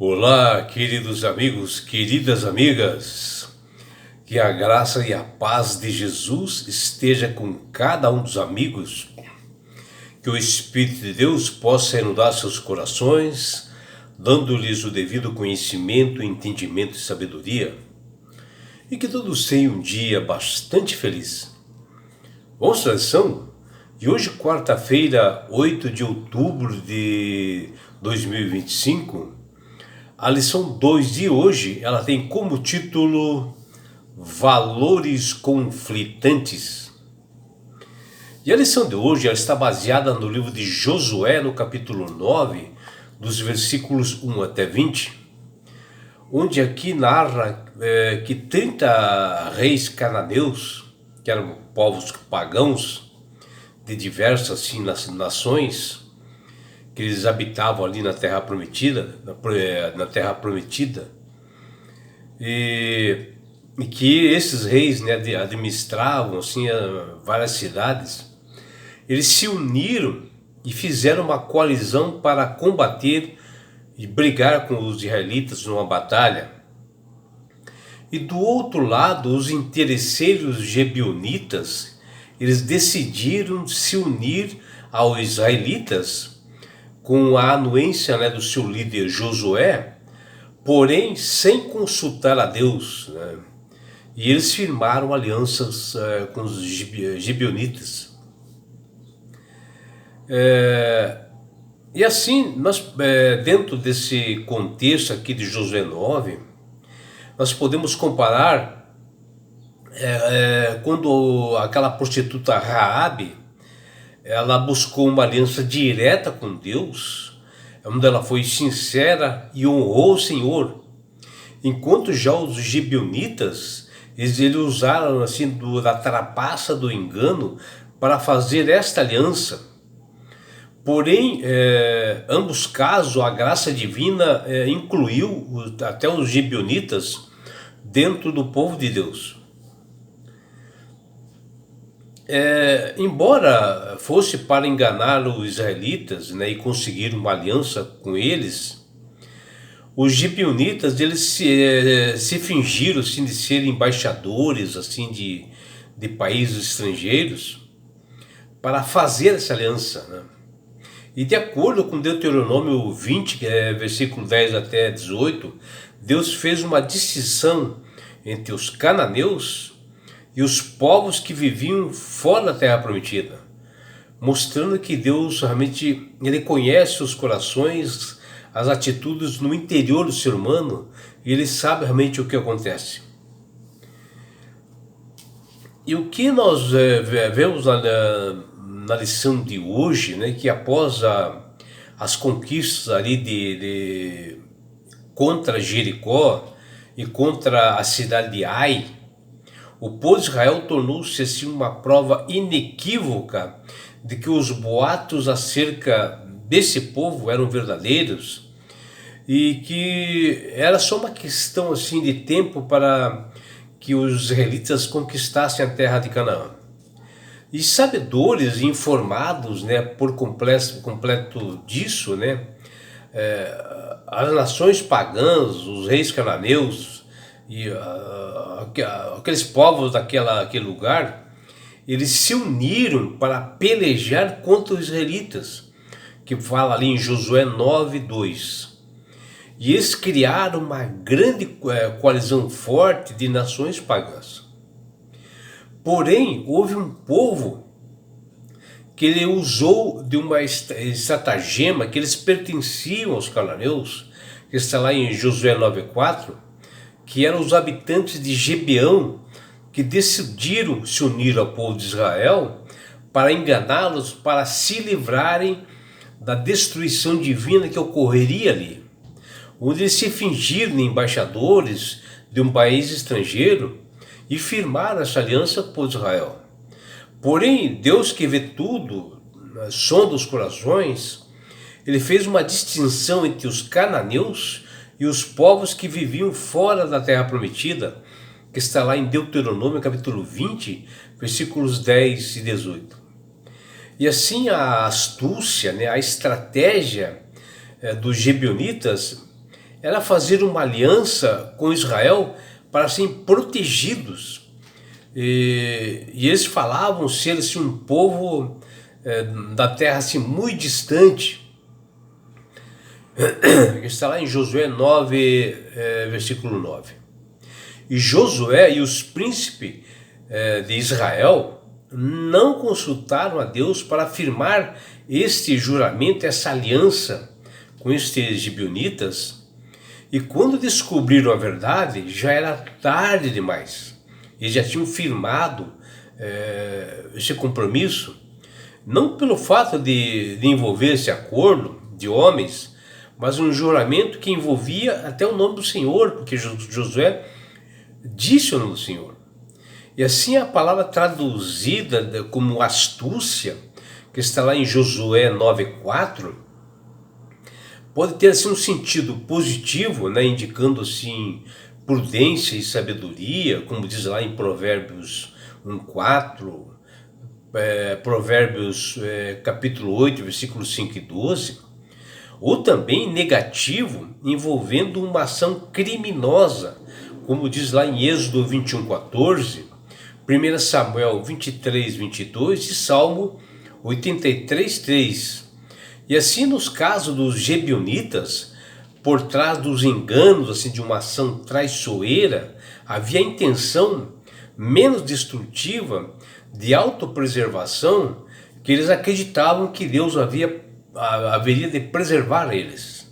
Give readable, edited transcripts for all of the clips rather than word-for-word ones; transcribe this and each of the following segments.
Olá, queridos amigos, queridas amigas, que a graça e a paz de Jesus esteja com cada um dos amigos, que o Espírito de Deus possa inundar seus corações, dando-lhes o devido conhecimento, entendimento e sabedoria, e que todos tenham um dia bastante feliz. Vamos à lição? E hoje, quarta-feira, 8 de outubro de 2025, a lição 2 de hoje, ela tem como título Valores Conflitantes. E a lição de hoje ela está baseada no livro de Josué, no capítulo 9, dos versículos 1 até 20, onde aqui narra que 30 reis cananeus, que eram povos pagãos de diversas assim, nações, que eles habitavam ali na Terra Prometida, e que esses reis, né, administravam assim várias cidades. Eles se uniram e fizeram uma coalizão para combater e brigar com os israelitas numa batalha. E do outro lado, os interesseiros gebionitas, eles decidiram se unir aos israelitas com a anuência, né, do seu líder Josué, porém sem consultar a Deus, né? E eles firmaram alianças com os gibeonitas. E assim, nós, dentro desse contexto aqui de Josué 9, nós podemos comparar quando aquela prostituta Raabe, ela buscou uma aliança direta com Deus, onde ela foi sincera e honrou o Senhor. Enquanto já os gibeonitas, eles usaram assim da trapaça do engano para fazer esta aliança. Porém, ambos casos, a graça divina incluiu até os gibeonitas dentro do povo de Deus. Embora fosse para enganar os israelitas, né, e conseguir uma aliança com eles, os gibeonitas eles se fingiram assim, de serem embaixadores assim, de países estrangeiros para fazer essa aliança, né? E de acordo com Deuteronômio 20, versículo 10 até 18, Deus fez uma distinção entre os cananeus e os povos que viviam fora da Terra Prometida, mostrando que Deus realmente ele conhece os corações, as atitudes no interior do ser humano, e ele sabe realmente o que acontece. E o que nós vemos na lição de hoje, né, que após as conquistas ali contra Jericó e contra a cidade de Ai, o povo de Israel tornou-se assim uma prova inequívoca de que os boatos acerca desse povo eram verdadeiros e que era só uma questão assim de tempo para que os israelitas conquistassem a terra de Canaã. E sabedores e informados, né, por completo disso, né, as nações pagãs, os reis cananeus e aqueles povos daquele lugar, eles se uniram para pelejar contra os israelitas, que fala ali em Josué 9:2. E eles criaram uma grande coalizão forte de nações pagãs. Porém, houve um povo que ele usou de uma estratagema, que eles pertenciam aos cananeus, que está lá em Josué 9:4, que eram os habitantes de Gibeão, que decidiram se unir ao povo de Israel para enganá-los, para se livrarem da destruição divina que ocorreria ali, onde eles se fingiram embaixadores de um país estrangeiro e firmaram essa aliança com Israel. Porém, Deus, que vê tudo, sonda os corações, ele fez uma distinção entre os cananeus e os povos que viviam fora da Terra Prometida, que está lá em Deuteronômio capítulo 20, versículos 10 e 18. E assim a astúcia, né, a estratégia dos gibeonitas era fazer uma aliança com Israel para serem protegidos. E eles falavam ser assim, um povo da terra assim, muito distante. Está lá em Josué 9, versículo 9. E Josué e os príncipes de Israel não consultaram a Deus para afirmar este juramento, essa aliança com estes gibeonitas. E quando descobriram a verdade, já era tarde demais. Eles já tinham firmado esse compromisso, não pelo fato de envolver esse acordo de homens, mas um juramento que envolvia até o nome do Senhor, porque Josué disse o nome do Senhor. E assim a palavra traduzida como astúcia, que está lá em Josué 9,4, pode ter assim um sentido positivo, né, indicando assim prudência e sabedoria, como diz lá em Provérbios 1,4, Provérbios capítulo 8, versículos 5 e 12, ou também negativo, envolvendo uma ação criminosa, como diz lá em Êxodo 21,14, 1 Samuel 23, 22 e Salmo 83, 3. E assim nos casos dos gibeonitas, por trás dos enganos assim, de uma ação traiçoeira, havia a intenção menos destrutiva de autopreservação, que eles acreditavam que Deus haveria de preservar eles.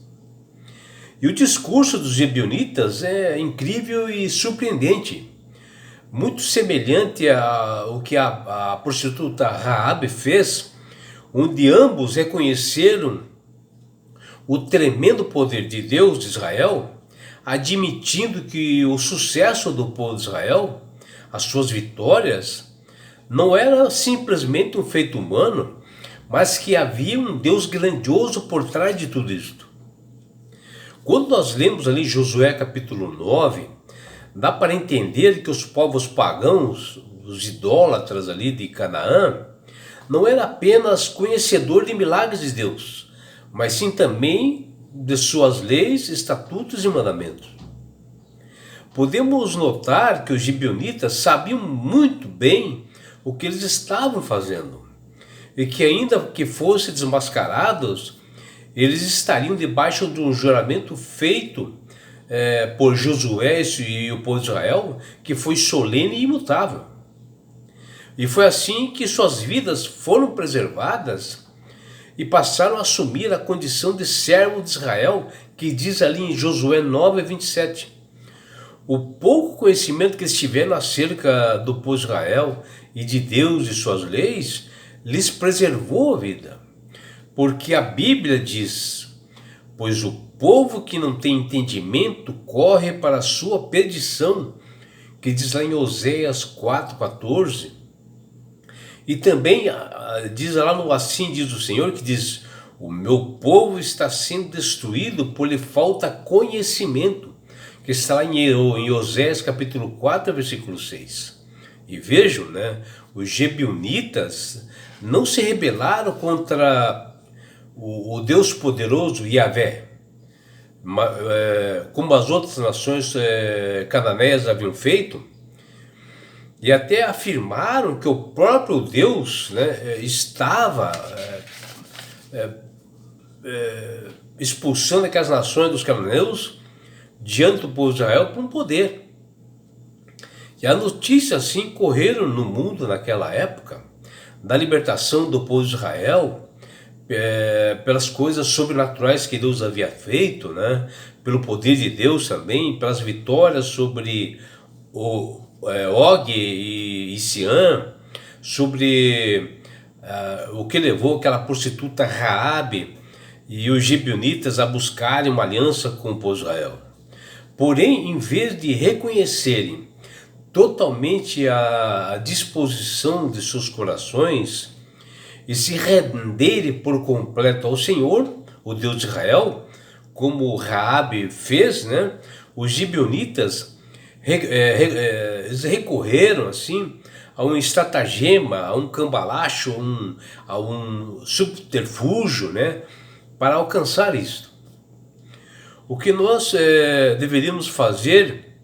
E o discurso dos gibeonitas é incrível e surpreendente, muito semelhante ao que a prostituta Raabe fez, onde ambos reconheceram o tremendo poder de Deus de Israel, admitindo que o sucesso do povo de Israel, as suas vitórias, não era simplesmente um feito humano, mas que havia um Deus grandioso por trás de tudo isto. Quando nós lemos ali Josué capítulo 9, dá para entender que os povos pagãos, os idólatras ali de Canaã, não era apenas conhecedor de milagres de Deus, mas sim também de suas leis, estatutos e mandamentos. Podemos notar que os gibeonitas sabiam muito bem o que eles estavam fazendo, e que ainda que fossem desmascarados, eles estariam debaixo de um juramento feito por Josué e o povo de Israel, que foi solene e imutável. E foi assim que suas vidas foram preservadas e passaram a assumir a condição de servo de Israel, que diz ali em Josué 9, 27. O pouco conhecimento que eles tiveram acerca do povo de Israel e de Deus e suas leis, lhes preservou a vida. Porque a Bíblia diz: pois o povo que não tem entendimento corre para a sua perdição, que diz lá em Oséias 4,14. E também diz lá no Assim diz o Senhor, que diz: o meu povo está sendo destruído por lhe falta conhecimento, que está lá em Oséias capítulo 4, versículo 6. E vejam, né, os gibeonitas não se rebelaram contra o Deus poderoso Yahvé, como as outras nações cananeias haviam feito, e até afirmaram que o próprio Deus, né, estava expulsando aquelas nações dos cananeus diante do povo de Israel com poder. E a notícia assim correram no mundo naquela época da libertação do povo de Israel, pelas coisas sobrenaturais que Deus havia feito, né, pelo poder de Deus também, pelas vitórias sobre Og e Siã, sobre o que levou aquela prostituta Raabe e os gibeonitas a buscarem uma aliança com o povo de Israel. Porém, em vez de reconhecerem totalmente a disposição de seus corações e se renderem por completo ao Senhor, o Deus de Israel, como Raabe fez, né, os gibeonitas eles recorreram assim a um estratagema, a um cambalacho, a um subterfúgio, né, para alcançar isto. O que nós deveríamos fazer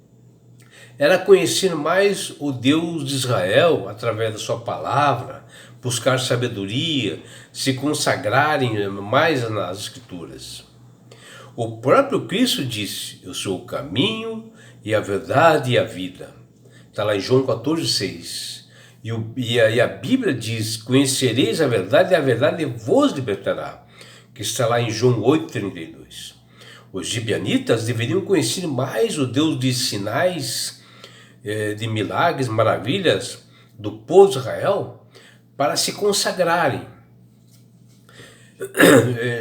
era conhecer mais o Deus de Israel através da sua palavra, buscar sabedoria, se consagrarem mais nas Escrituras. O próprio Cristo disse: eu sou o caminho e a verdade e a vida. Está lá em João 14,6. E a Bíblia diz: conhecereis a verdade e a verdade vos libertará, que está lá em João 8,32. Os gibeonitas deveriam conhecer mais o Deus de sinais, de milagres, maravilhas do povo de Israel, para se consagrarem.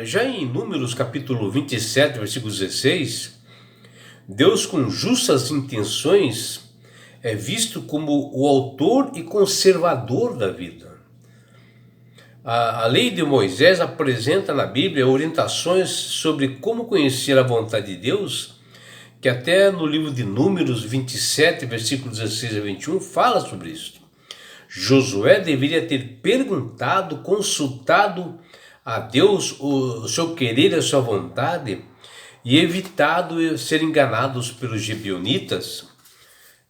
Já em Números capítulo 27, versículo 16, Deus com justas intenções é visto como o autor e conservador da vida. A lei de Moisés apresenta na Bíblia orientações sobre como conhecer a vontade de Deus, que até no livro de Números 27, versículos 16 a 21, fala sobre isso. Josué deveria ter perguntado, consultado a Deus o seu querer e a sua vontade e evitado ser enganados pelos gibeonitas.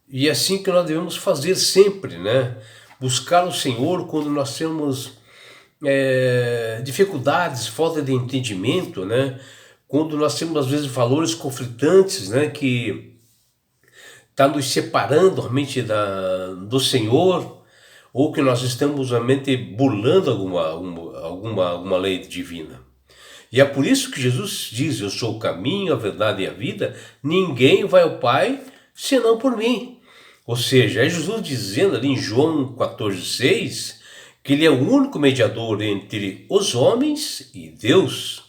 E é assim que nós devemos fazer sempre, né? Buscar o Senhor quando nós temos dificuldades, falta de entendimento, né? Quando nós temos às vezes valores conflitantes, né? Que está nos separando realmente do Senhor, ou que nós estamos realmente burlando alguma lei divina. E é por isso que Jesus diz: eu sou o caminho, a verdade e a vida, ninguém vai ao Pai senão por mim. Ou seja, é Jesus dizendo ali em João 14,6 que ele é o único mediador entre os homens e Deus.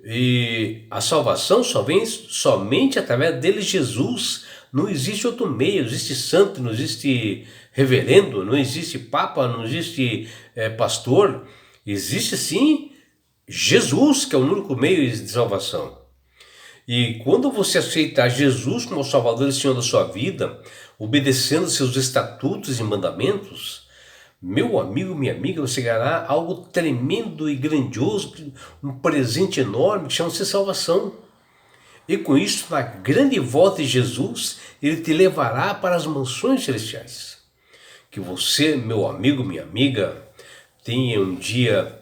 E a salvação só vem somente através dele, Jesus. Não existe outro meio, não existe santo, não existe reverendo, não existe papa, não existe pastor. Existe sim Jesus, que é o único meio de salvação. E quando você aceitar Jesus como Salvador e Senhor da sua vida, obedecendo seus estatutos e mandamentos, meu amigo, minha amiga, você ganhará algo tremendo e grandioso, um presente enorme que chama-se salvação. E com isso, na grande volta de Jesus, ele te levará para as mansões celestiais. Que você, meu amigo, minha amiga, tenha um dia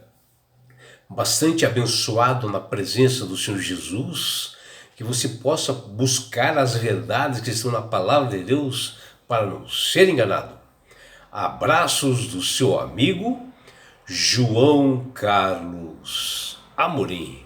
bastante abençoado na presença do Senhor Jesus, que você possa buscar as verdades que estão na palavra de Deus para não ser enganado. Abraços do seu amigo João Carlos Amorim.